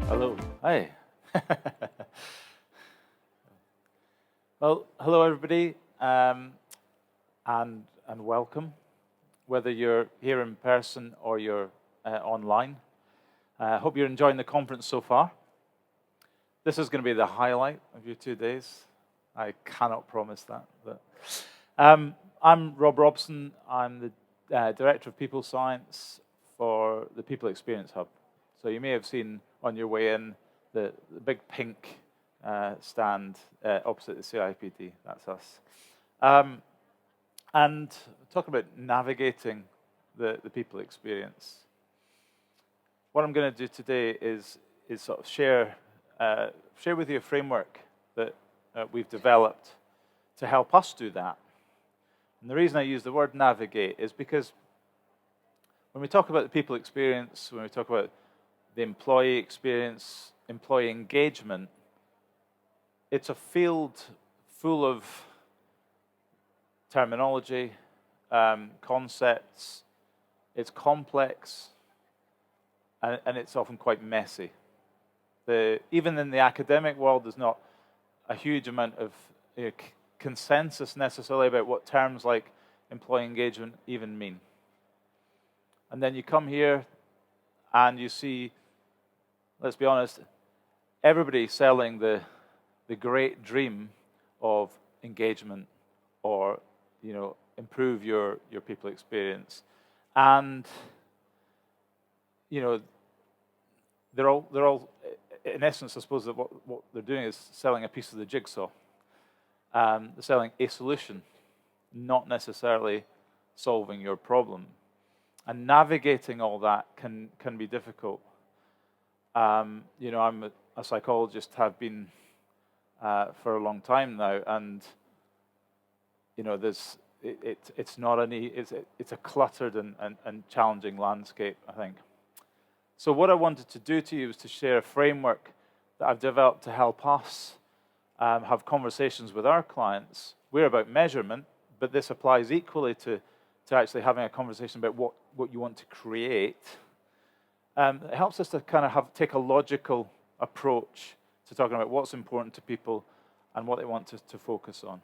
Hello. Hi. Well, hello everybody, and welcome. Whether you're here in person or you're online, I hope you're enjoying the conference so far. This is going to be the highlight of your 2 days. I cannot promise that. But, I'm Rob Robson. I'm the Director of People Science for the People Experience Hub. So you may have seen on your way in the big pink stand opposite the CIPD. That's us. And talk about navigating the people experience. What I'm going to do today is sort of share with you a framework that we've developed to help us do that. And the reason I use the word navigate is because when we talk about the people experience, when we talk about the employee experience, employee engagement, it's a field full of terminology, concepts. It's complex, and it's often quite messy. Even in the academic world, there's not a huge amount of consensus necessarily about what terms like employee engagement even mean. And then you come here and you see, let's be honest, everybody selling the great dream of engagement or improve your people experience, and they're all in essence, I suppose that what they're doing is selling a piece of the jigsaw. They're selling a solution, not necessarily solving your problem, and navigating all that can be difficult. I'm a psychologist, have been for a long time now, and it's not it's a cluttered and challenging landscape, I think. So what I wanted to do to you was to share a framework that I've developed to help us have conversations with our clients. We're about measurement, but this applies equally to actually having a conversation about what you want to create. It helps us to kind of take a logical approach to talking about what's important to people and what they want to focus on.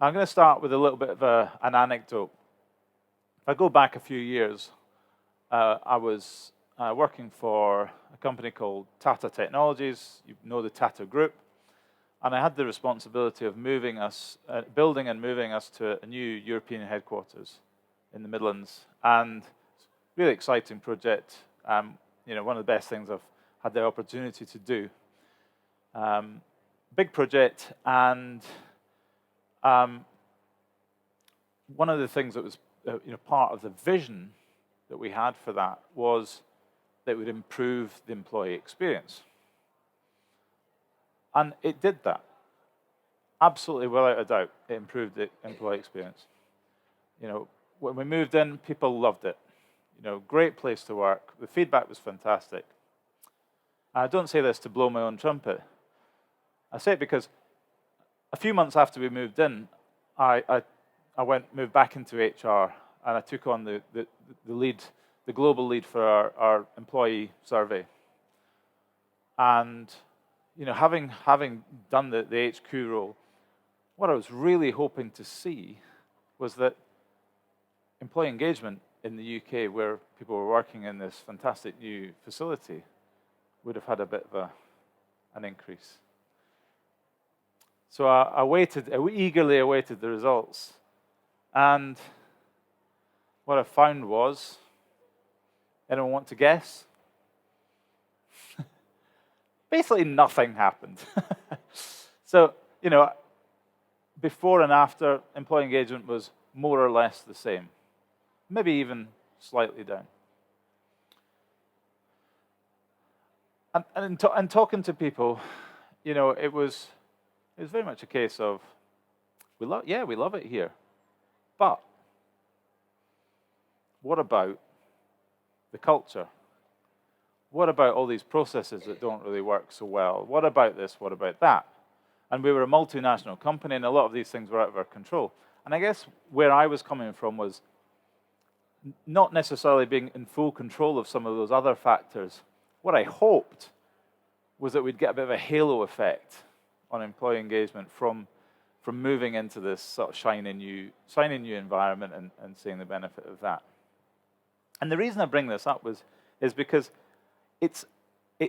I'm going to start with a little bit of an anecdote. If I go back a few years, I was working for a company called Tata Technologies. You know the Tata Group. And I had the responsibility of building and moving us to a new European headquarters in the Midlands. And really exciting project. One of the best things I've had the opportunity to do. Big project, and one of the things that was part of the vision that we had for that was that it would improve the employee experience. And it did that. Absolutely, without a doubt, it improved the employee experience. When we moved in, people loved it. Great place to work. The feedback was fantastic. I don't say this to blow my own trumpet. I say it because a few months after we moved in, I moved back into HR, and I took on the lead, the global lead for our employee survey. And having done the HQ role, what I was really hoping to see was that employee engagement in the UK, where people were working in this fantastic new facility, would have had a bit of an increase. So I eagerly awaited the results. And what I found was, anyone want to guess? Basically nothing happened. So, before and after, employee engagement was more or less the same. Maybe even slightly down. And talking to people, it was very much a case of, we love it here. But what about the culture? What about all these processes that don't really work so well? What about this? What about that? And we were a multinational company, and a lot of these things were out of our control. And I guess where I was coming from was not necessarily being in full control of some of those other factors. What I hoped was that we'd get a bit of a halo effect on employee engagement from moving into this sort of shiny new environment and seeing the benefit of that. And the reason I bring this up is because it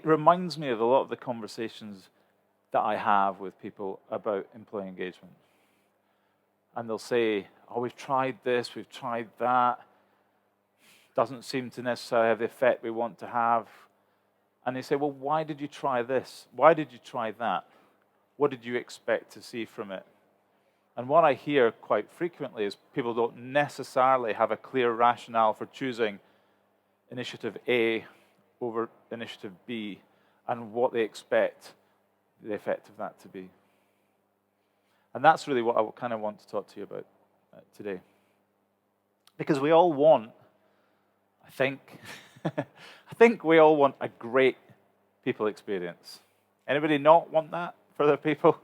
reminds me of a lot of the conversations that I have with people about employee engagement. And they'll say, oh, we've tried this, we've tried that. Doesn't seem to necessarily have the effect we want to have. And they say, well, why did you try this? Why did you try that? What did you expect to see from it? And what I hear quite frequently is people don't necessarily have a clear rationale for choosing initiative A over initiative B and what they expect the effect of that to be. And that's really what I kind of want to talk to you about today. Because we all want, I think we all want a great people experience. Anybody not want that for their people?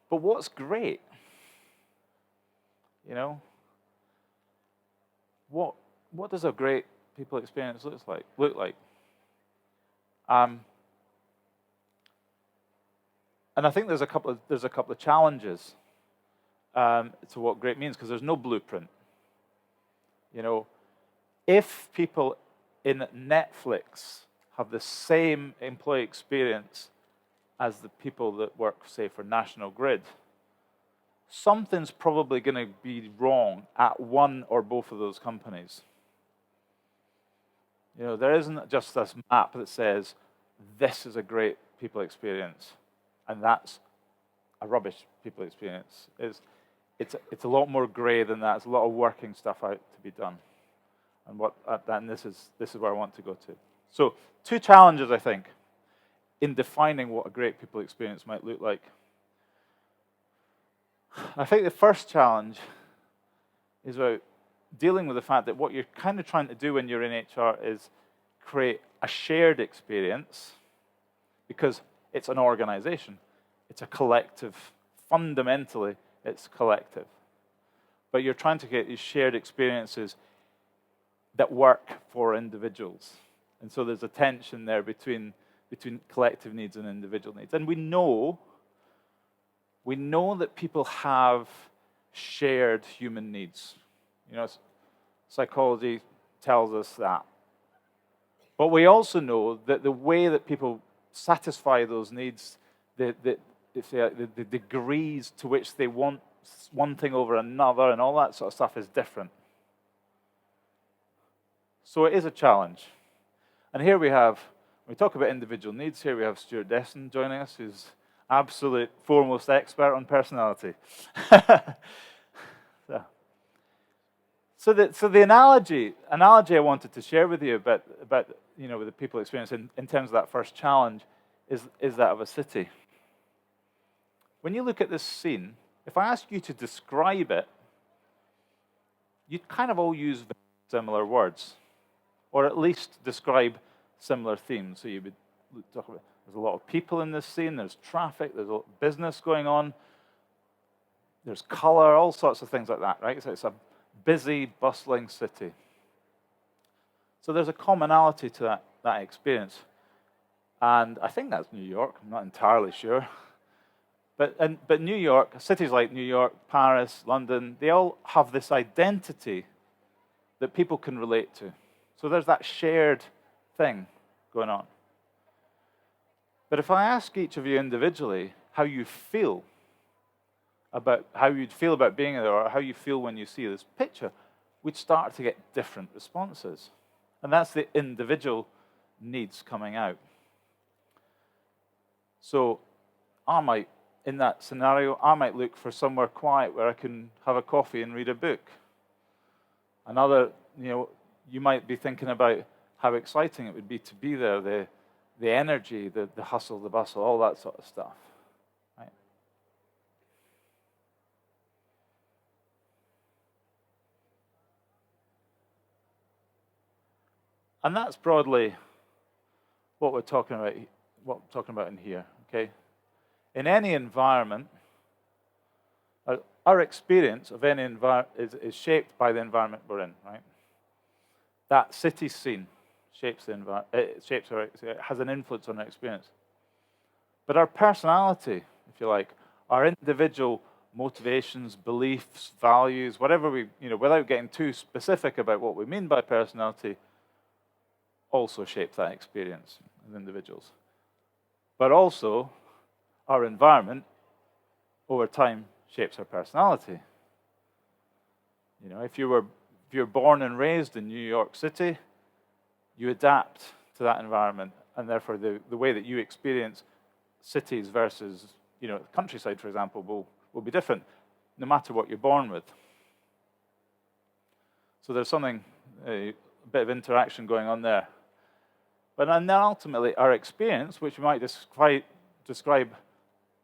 But what's great? You know? What does a great people experience look like? And I think there's a couple of challenges to what great means, because there's no blueprint. You know, if people in Netflix have the same employee experience as the people that work, say, for National Grid, something's probably going to be wrong at one or both of those companies. You know, there isn't just this map that says, this is a great people experience, and that's a rubbish people experience. It's a lot more grey than that. It's a lot of working stuff out to be done. And this is where I want to go to. So, two challenges, I think, in defining what a great people experience might look like. I think the first challenge is about dealing with the fact that what you're kind of trying to do when you're in HR is create a shared experience, because it's an organization. It's a collective. Fundamentally, it's collective. But you're trying to get these shared experiences that work for individuals. And so there's a tension there between collective needs and individual needs. And we know that people have shared human needs. You know, psychology tells us that. But we also know that the way that people satisfy those needs, the degrees to which they want one thing over another and all that sort of stuff is different. So it is a challenge. And here we have, when we talk about individual needs, here we have Stuart Desson joining us, who's absolute foremost expert on personality. So the analogy I wanted to share with you about you know, with the people experience in terms of that first challenge is that of a city. When you look at this scene, if I ask you to describe it, you'd kind of all use similar words, or at least describe similar themes. So you would talk about, there's a lot of people in this scene, there's traffic, there's a lot of business going on, there's color, all sorts of things like that, right? So it's a busy, bustling city. So there's a commonality to that experience. And I think that's New York, I'm not entirely sure. But New York, cities like New York, Paris, London, they all have this identity that people can relate to. So there's that shared thing going on. But if I ask each of you individually how you feel about how you'd feel about being there, or how you feel when you see this picture, we'd start to get different responses. And that's the individual needs coming out. So in that scenario, I might look for somewhere quiet where I can have a coffee and read a book. Another, you know, you might be thinking about how exciting it would be to be there, the energy, the hustle, the bustle, all that sort of stuff. Right? And that's broadly what we're talking about in here, okay? In any environment, our experience of any environment is shaped by the environment we're in, right? That city scene shapes the environment. It has an influence on our experience. But our personality, if you like, our individual motivations, beliefs, values, whatever without getting too specific about what we mean by personality, also shape that experience as individuals. But also, our environment, over time, shapes our personality. If you're born and raised in New York City, you adapt to that environment, and therefore the way that you experience cities versus the countryside, for example, will be different, no matter what you're born with. So there's a bit of interaction going on there. But then ultimately, our experience, which we might describe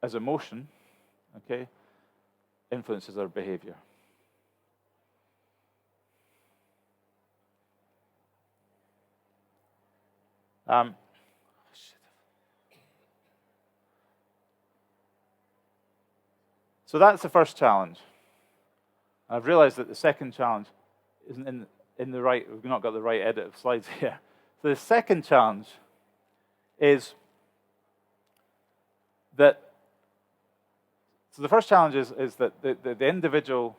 as emotion, okay, influences our behavior. So that's the first challenge. I've realized that the second challenge isn't in the right, we've not got the right edit of slides here. So the second challenge is that, so the first challenge is that the individual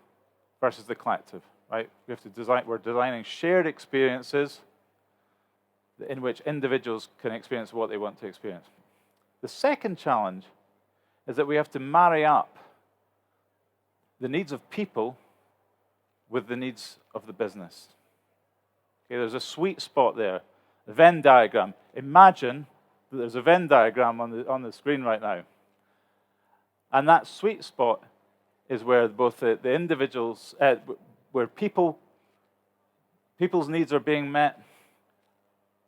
versus the collective, right? We're designing shared experiences in which individuals can experience what they want to experience. The second challenge is that we have to marry up the needs of people with the needs of the business. Okay, there's a sweet spot there, the Venn diagram. Imagine that there's a Venn diagram on the screen right now. And that sweet spot is where both the individuals, where people's needs are being met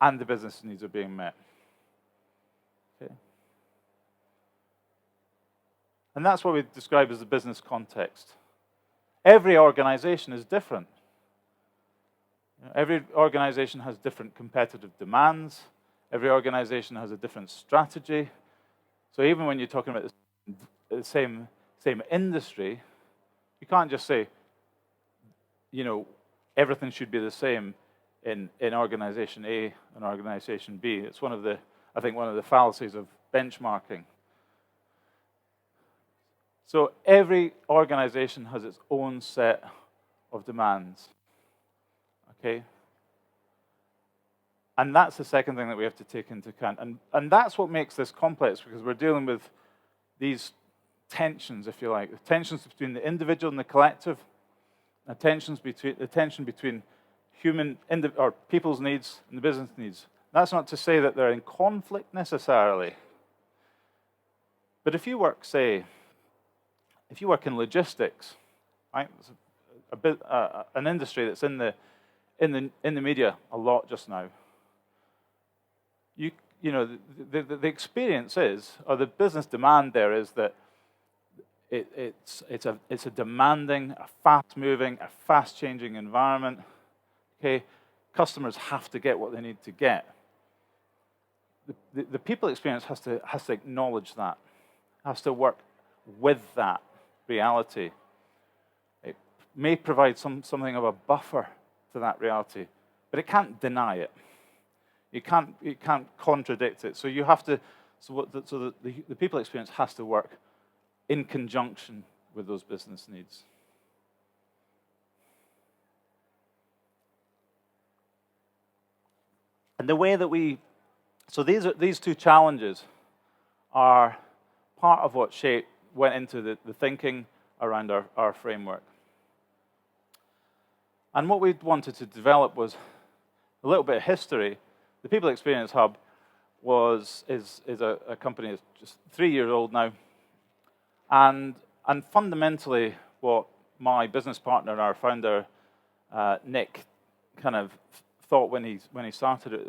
and the business needs are being met. Okay. And that's what we describe as the business context. Every organization is different. Every organization has different competitive demands. Every organization has a different strategy. So even when you're talking about the same industry, you can't just say, everything should be the same in organization A and organization B. It's one of the fallacies of benchmarking. So every organization has its own set of demands, okay? And that's the second thing that we have to take into account. And that's what makes this complex, because we're dealing with these tensions, if you like, the tensions between the individual and the collective, the tension between people's needs and the business needs. That's not to say that they're in conflict necessarily. But if you work in logistics, right? It's an industry that's in the media a lot just now. The experience is, or the business demand there is that it's a demanding, a fast-moving, a fast-changing environment. Okay, customers have to get what they need to get. The people experience has to acknowledge that, has to work with that reality. It may provide something of a buffer to that reality, but it can't deny it. It can't contradict it. So you have to. The people experience has to work in conjunction with those business needs. And the way that these two challenges are part of what went into the thinking around our framework. And what we wanted to develop was a little bit of history. The People Experience Hub is a company that's just 3 years old now, and fundamentally what my business partner and our founder Nick kind of thought when he started it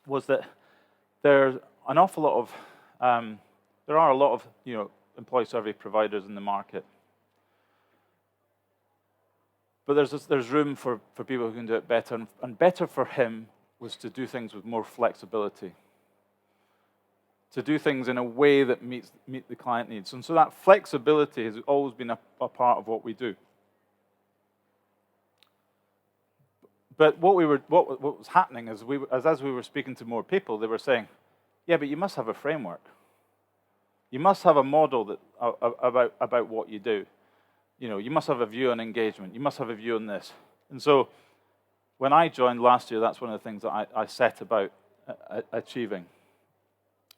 was that there's an awful lot of there are a lot of employee survey providers in the market, but there's room for people who can do it better, and better for him was to do things with more flexibility, to do things in a way that meet the client needs. And so that flexibility has always been a part of what we do. But what was happening is as we were speaking to more people, they were saying, yeah, but you must have a framework. You must have a model that about what you do. You know, you must have a view on engagement. You must have a view on this. And so when I joined last year, that's one of the things that I set about achieving.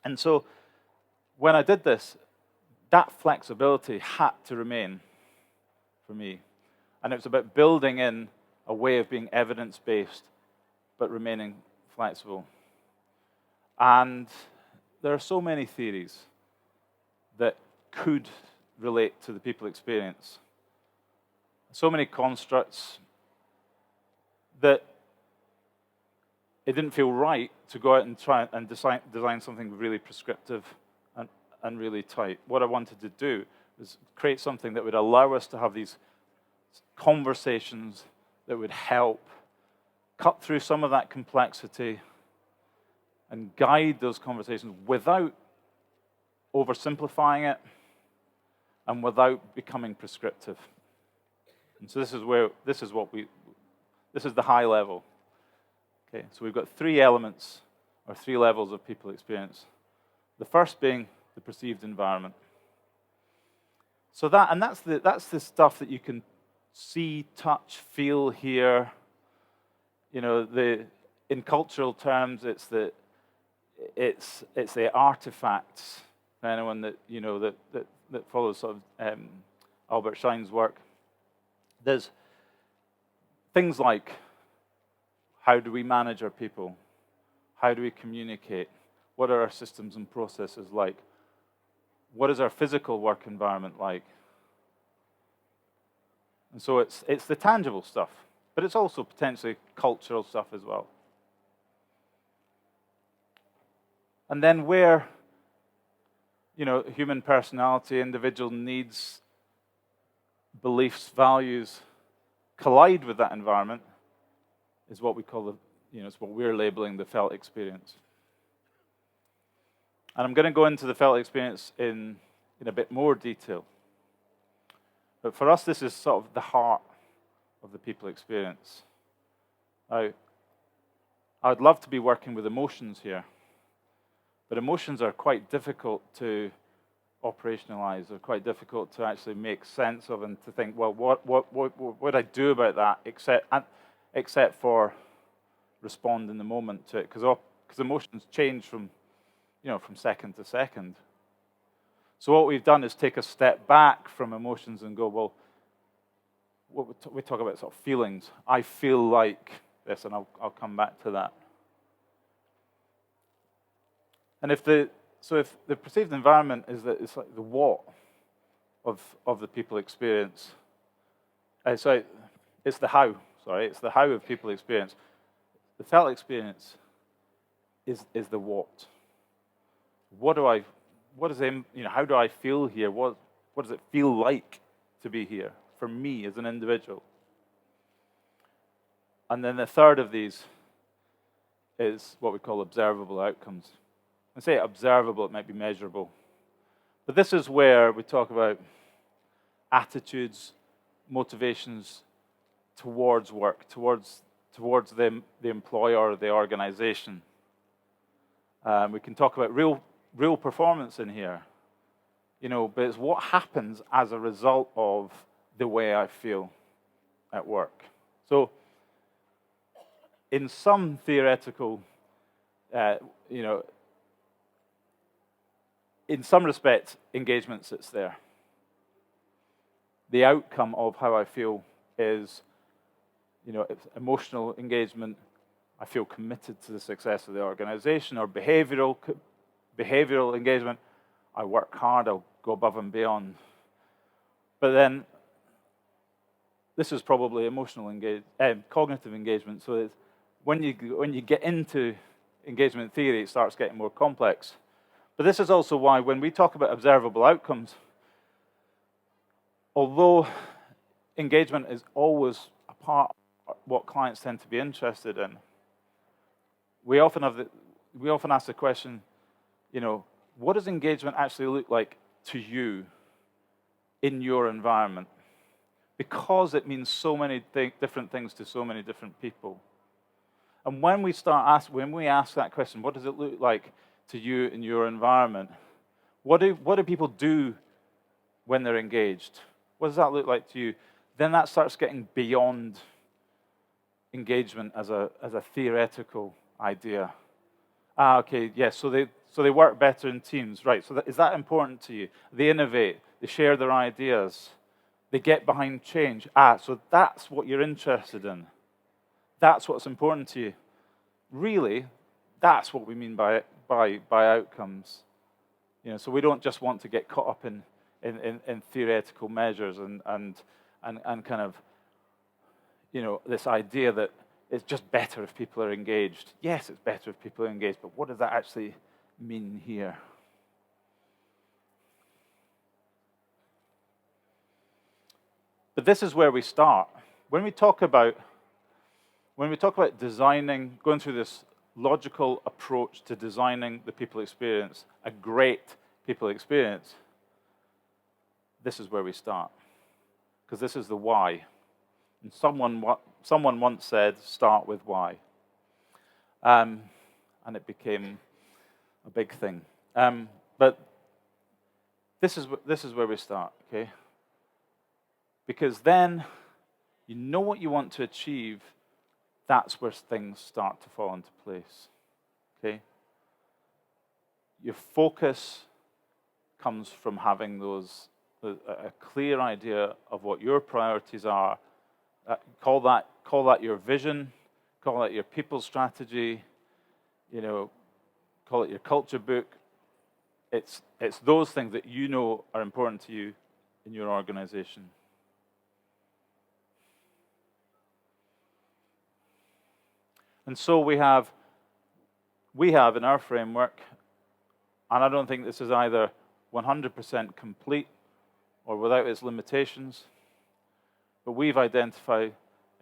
And so when I did this, that flexibility had to remain for me. And it was about building in a way of being evidence-based, but remaining flexible. And there are so many theories that could relate to the people experience. So many constructs that it didn't feel right to go out and try and design something really prescriptive and really tight. What I wanted to do was create something that would allow us to have these conversations that would help cut through some of that complexity and guide those conversations without oversimplifying it and without becoming prescriptive. And so this is the high level. Okay, so we've got three elements or three levels of people experience. The first being the perceived environment. So that's the stuff that you can see, touch, feel, hear. You know, in cultural terms, it's the artifacts. For anyone that that follows sort of Albert Schein's work, there's things like, how do we manage our people? How do we communicate? What are our systems and processes like? What is our physical work environment like? And so it's the tangible stuff, but it's also potentially cultural stuff as well. And then where, you know, human personality, individual needs, beliefs, values collide with that environment is what we call it's what we're labeling the felt experience. And I'm going to go into the felt experience in a bit more detail. But for us, this is sort of the heart of the people experience. Now, I'd love to be working with emotions here, but emotions are quite difficult to operationalize. They're quite difficult to actually make sense of and to think, well, what would I do about that except for respond in the moment to it, because emotions change from second to second. So what we've done is take a step back from emotions and go, well, we talk about sort of feelings. I feel like this, and I'll come back to that. And if the perceived environment is that it's like the what of the people experience, it's the how. It's the how of people experience. The felt experience is the what. How do I feel here? What does it feel like to be here for me as an individual? And then the third of these is what we call observable outcomes. I say observable, it might be measurable. But this is where we talk about attitudes, motivations towards work, towards the employer or the organization. We can talk about real performance in here, but it's what happens as a result of the way I feel at work. So in some theoretical, in some respects, engagement sits there. The outcome of how I feel is, it's emotional engagement. I feel committed to the success of the organization, or behavioral engagement. I work hard, I'll go above and beyond. But then, this is probably cognitive engagement. So it's when you get into engagement theory, it starts getting more complex. But this is also why when we talk about observable outcomes, although engagement is always a part of what clients tend to be interested in, we often ask the question, what does engagement actually look like to you in your environment? Because it means so many different things to so many different people. And when we ask that question, what does it look like to you in your environment? What do people do when they're engaged? What does that look like to you? Then that starts getting beyond engagement as a theoretical idea. Okay, yes, so they work better in teams, right? So is that important to you? They innovate, they share their ideas, they get behind change. So that's what you're interested in. That's what's important to you. Really, that's what we mean by outcomes. So we don't just want to get caught up in theoretical measures and kind of, this idea that it's just better if people are engaged. Yes, it's better if people are engaged, but what does that actually mean here? But this is where we start. When we talk about designing, going through this logical approach to designing the people experience, a great people experience, this is where we start. Because this is the why. And someone once said, start with why. And it became a big thing. But this is where we start, okay? Because then you know what you want to achieve. That's where things start to fall into place, okay? Your focus comes from having a clear idea of what your priorities are. Call that your vision, call that your people strategy, call it your culture book. It's those things that you know are important to you in your organization. And so we have in our framework, and I don't think this is either 100% complete or without its limitations, but we've identified,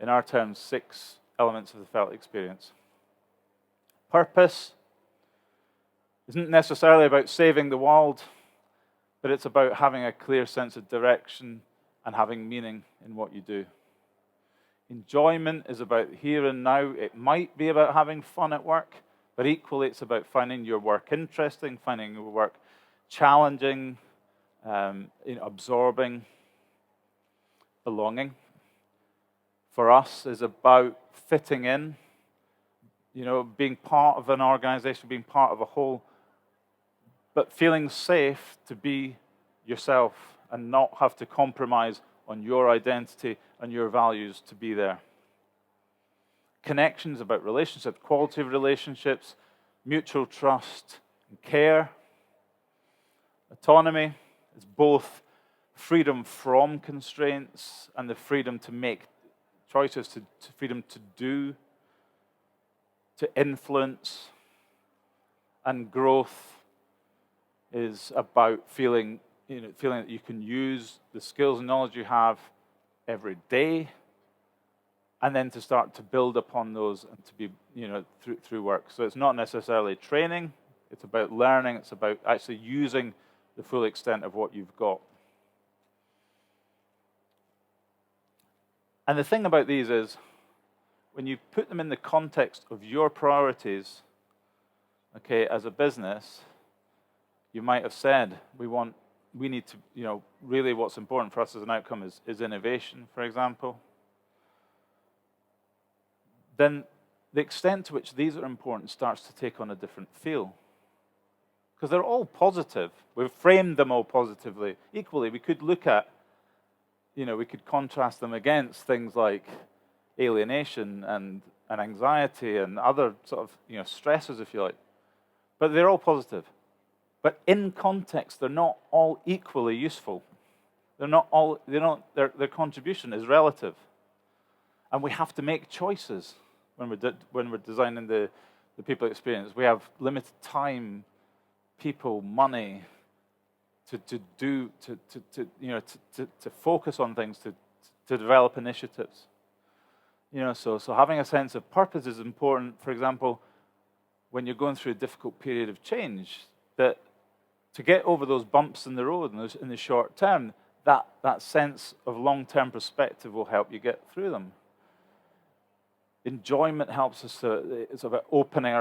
in our terms, 6 elements of the felt experience. Purpose isn't necessarily about saving the world, but it's about having a clear sense of direction and having meaning in what you do. Enjoyment is about here and now. It might be about having fun at work, but equally it's about finding your work interesting, finding your work challenging, absorbing. Belonging, for us, is about fitting in, being part of an organization, being part of a whole, but feeling safe to be yourself and not have to compromise on your identity and your values to be there. Connections about relationships, quality of relationships, mutual trust and care. Autonomy is both freedom from constraints and the freedom to make choices, to freedom to do, to influence. And growth is about feeling that you can use the skills and knowledge you have every day, and then to start to build upon those and to be, through work. So it's not necessarily training, it's about learning, it's about actually using the full extent of what you've got. And the thing about these is, when you put them in the context of your priorities, okay, as a business, you might have said, we need to, really what's important for us as an outcome is innovation, for example. Then the extent to which these are important starts to take on a different feel. Because they're all positive. We've framed them all positively. Equally, we could look at, we could contrast them against things like alienation and anxiety and other sort of, stresses, if you like. But they're all positive. But in context, they're not all equally useful. Their contribution is relative. And we have to make choices when we're designing the people experience. We have limited time, people, money to focus on things, to develop initiatives. So having a sense of purpose is important. For example, when you're going through a difficult period of change, that to get over those bumps in the road in the short term, that sense of long-term perspective will help you get through them. Enjoyment helps us it's about opening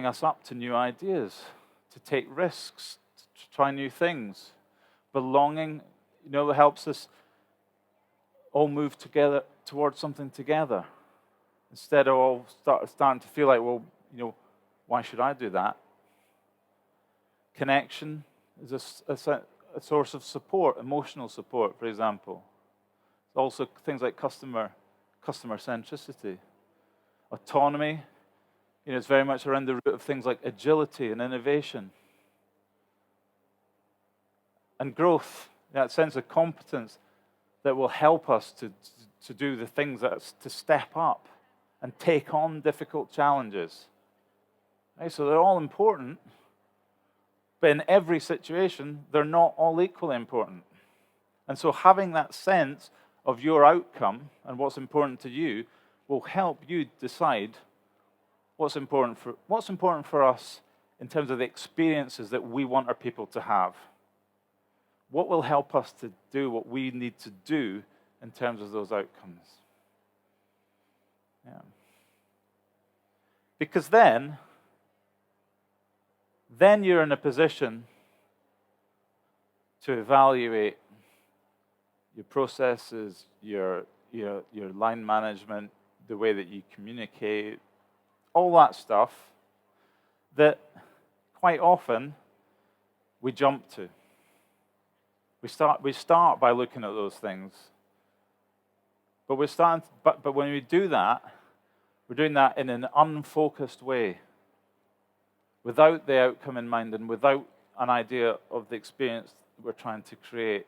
us up to new ideas, to take risks, to try new things. Belonging, helps us all move together towards something together. Instead of all starting to feel like, well, why should I do that? Connection is a source of support, emotional support, for example. Also things like customer centricity. Autonomy, it's very much around the root of things like agility and innovation. And growth, that sense of competence that will help us to do the things to step up and take on difficult challenges. Right? So they're all important, but in every situation, they're not all equally important. And so having that sense of your outcome and what's important to you will help you decide what's important for us in terms of the experiences that we want our people to have. What will help us to do what we need to do in terms of those outcomes? Yeah. Because then you're in a position to evaluate your processes, your line management, the way that you communicate, all that stuff that quite often we jump to. We start by looking at those things, but when we do that, we're doing that in an unfocused way, without the outcome in mind and without an idea of the experience we're trying to create.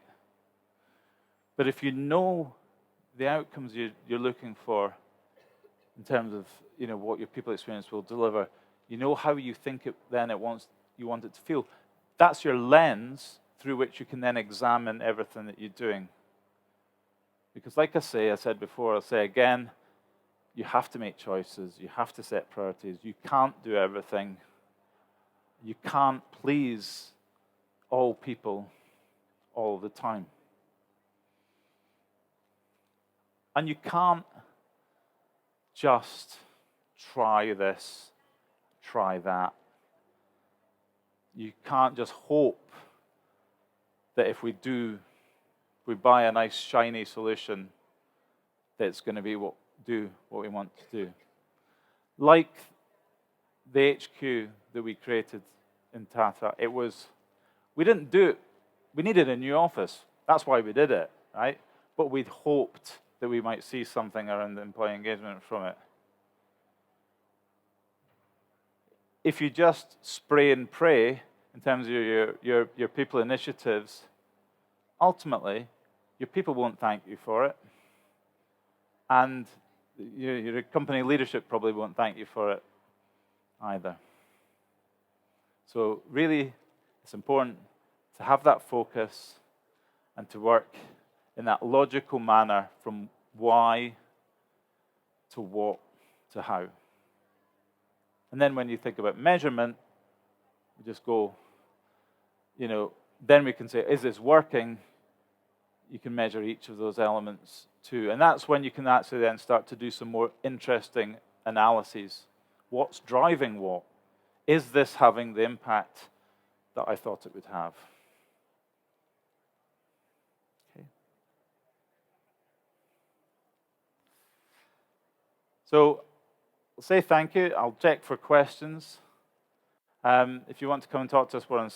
But if you know the outcomes you're looking for in terms of what your people experience will deliver, you know how you think you want it to feel. That's your lens through which you can then examine everything that you're doing. Because like I said before, I'll say again, you have to make choices, you have to set priorities, you can't do everything, you can't please all people all the time. And you can't just try this, try that. You can't just hope that if we buy a nice shiny solution, that it's going to do what we want to do. Like the HQ that we created in Tata, we didn't do it. We needed a new office. That's why we did it, right? But we'd hoped that we might see something around the employee engagement from it. If you just spray and pray in terms of your people initiatives, ultimately, your people won't thank you for it. And your company leadership probably won't thank you for it either. So really, it's important to have that focus and to work in that logical manner from why to what to how. And then when you think about measurement, you just go, then we can say, is this working? You can measure each of those elements too. And that's when you can actually then start to do some more interesting analyses. What's driving what? Is this having the impact that I thought it would have? Okay. So I'll say thank you. I'll check for questions. If you want to come and talk to us, we're on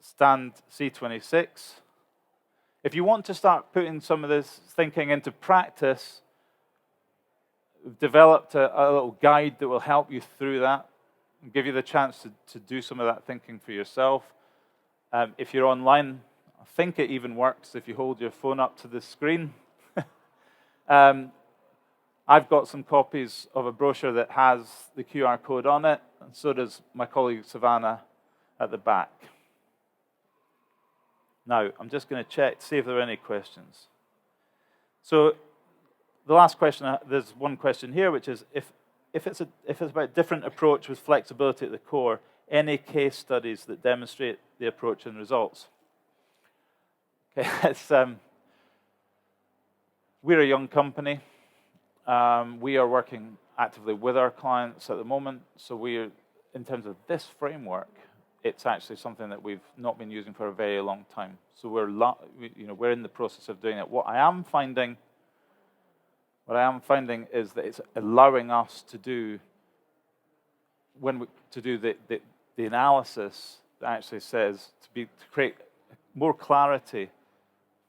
stand C26. If you want to start putting some of this thinking into practice, we've developed a little guide that will help you through that and give you the chance to do some of that thinking for yourself. If you're online, I think it even works if you hold your phone up to the screen. I've got some copies of a brochure that has the QR code on it, and so does my colleague Savannah at the back. Now, I'm just going to check to see if there are any questions. So the last question, there's one question here, which is if it's about different approach with flexibility at the core, any case studies that demonstrate the approach and results. Okay, we're a young company. We are working actively with our clients at the moment, so in terms of this framework, it's actually something that we've not been using for a very long time. So we're in the process of doing it. What I am finding is that it's allowing us to do the analysis that actually says to create more clarity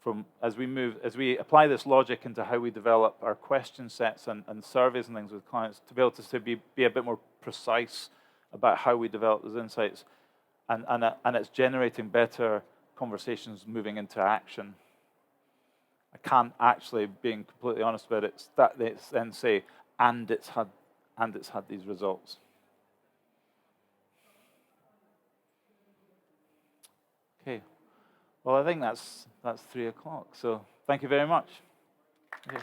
from as we apply this logic into how we develop our question sets and surveys and things with clients, to be able to be a bit more precise about how we develop those insights, and it's generating better conversations moving into action. I can't actually, being completely honest about it, then say, and it's had these results. Okay. Well, I think that's 3 o'clock. So thank you very much. Okay.